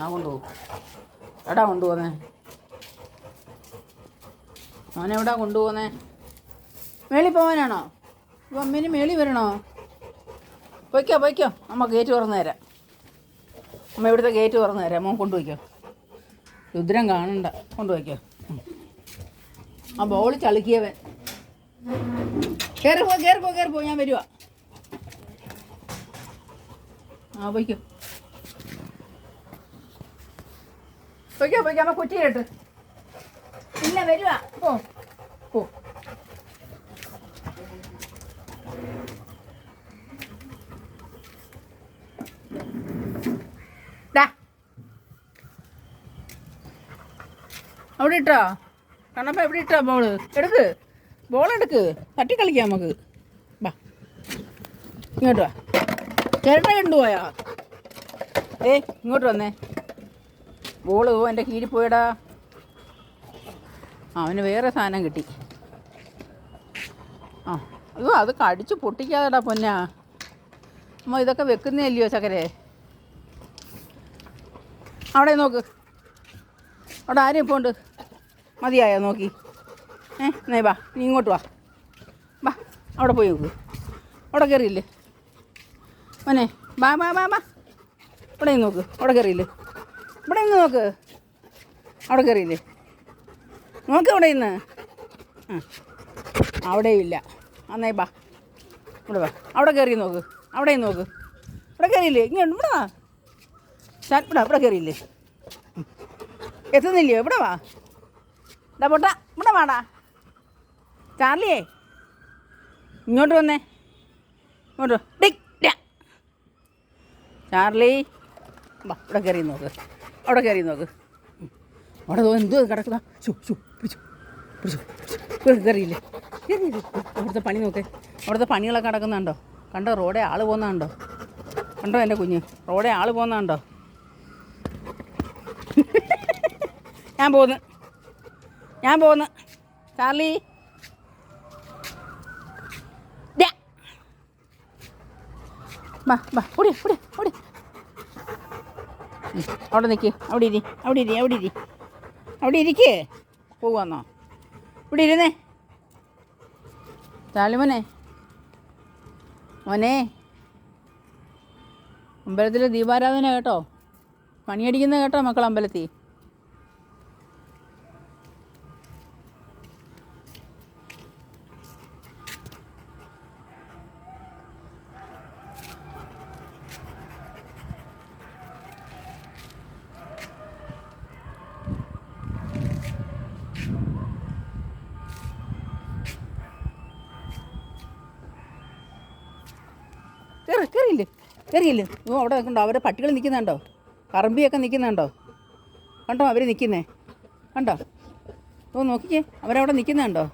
ഞാൻ കൊണ്ടുപോകും. എടാ കൊണ്ടുപോകുന്നേ? മോനെവിടാ കൊണ്ടുപോകുന്നേ? മേളിൽ പോകാനാണോ? അപ്പോൾ അമ്മേന് മേളിൽ വരണോ? പൊയ്ക്കോ. അമ്മ ഗേറ്റ് തുറന്നു തരാം. അമ്മ ഇവിടുത്തെ ഗേറ്റ് തുറന്നു തരാം. മോൻ കൊണ്ടുപോയിക്കോ. രുദ്രം കാണണ്ട. കൊണ്ടുപോയിക്കോ. ആ ബോൾ ചളുക്കിയവൻ. കയറിപ്പോ. ഞാൻ വരുവാ. പൊയ്ക്കോ. അമ്മ കുറ്റിയിലിട്ട്. ഇല്ല, വരുവാ. പോ. അവിടെ ഇട്ടോ കണ്ണപ്പ? എവിടെ ഇട്ടോ ബോള്? ബോളെടുക്ക്. തട്ടി കളിക്കാം നമുക്ക്. ഇങ്ങോട്ട് വാ. ചേട്ടനെ കൊണ്ടുപോയാ? ഇങ്ങോട്ട് വന്നേ. ബോള് എൻ്റെ കീഴിൽ പോയടാ. അവന് വേറെ സാധനം കിട്ടി. അത് കടിച്ച് പൊട്ടിക്കാതെടാ പൊന്നാ. അമ്മ ഇതൊക്കെ വെക്കുന്നതല്ലയോ ചക്കരെ? അവിടെ നോക്ക്. അവിടെ ആരും ഇപ്പോൾ ഉണ്ട്. മതിയായോ നോക്കി? എന്നാ വാ, നീ ഇങ്ങോട്ട് വാ. അവിടെ പോയി നോക്ക്. അവിടെ കയറിയില്ലേ മോനെ? ബാ. ഇവിടെ നോക്ക്. അവിടെ കയറിയില്ലേ? ഇവിടെ നിന്ന് നോക്ക്. അവിടെ കയറിയില്ലേ? നോക്ക് ഇവിടെ നിന്ന്. അവിടെയും ഇല്ല. അന്നേ ബാ. ഇവിടെ വാ. അവിടെ കയറി നോക്ക്. അവിടെ നോക്ക്. ഇവിടെ കയറിയില്ലേ? ഇങ്ങോട്ട് ഇവിടെ വാ. ഇവിടെ കയറിയില്ലേ? എത്തുന്നില്ലയോ? ഇവിടെ വാ. പൊട്ട ഇവിടെ വാടാ. ചാർലിയേ ഇങ്ങോട്ട് വന്നേ. ഇങ്ങോട്ട് ചാർലി വാ. ഇവിടെ കയറി നോക്ക്. അവിടെ എന്തോ കിടക്കുക. കയറിയില്ലേ? അവിടുത്തെ പണി നോക്കേ. അവിടുത്തെ പണികളൊക്കെ നടക്കുന്നുണ്ടോ? കണ്ടോ? റോഡേ ആൾ പോകുന്നുണ്ടോ? കണ്ടോ എൻ്റെ കുഞ്ഞ്? റോഡേ ആൾ പോകുന്നുണ്ടോ? ഞാൻ പോന്ന് ചാർലി. ഓടി. അവിടെ നിൽക്ക്. അവിടെ ഇരിക്കേ. പോവാന്നോ? ഇവിടെ ഇരുന്നേ. ചാർലി മോനെ അമ്പലത്തിൽ ദീപാരാധന കേട്ടോ? പണിയടിക്കുന്നത് കേട്ടോ മക്കൾ അമ്പലത്തിൽ? കയറിയില്ലേ? അവിടെ നിൽക്കണ്ടോ? അവരെ പട്ടികൾ നിൽക്കുന്നുണ്ടോ? കറമ്പിയൊക്കെ നിൽക്കുന്നുണ്ടോ? കണ്ടോ അവർ നിൽക്കുന്നേ? കണ്ടോ? നോക്കിക്കേ, അവരവിടെ നിൽക്കുന്നുണ്ടോ?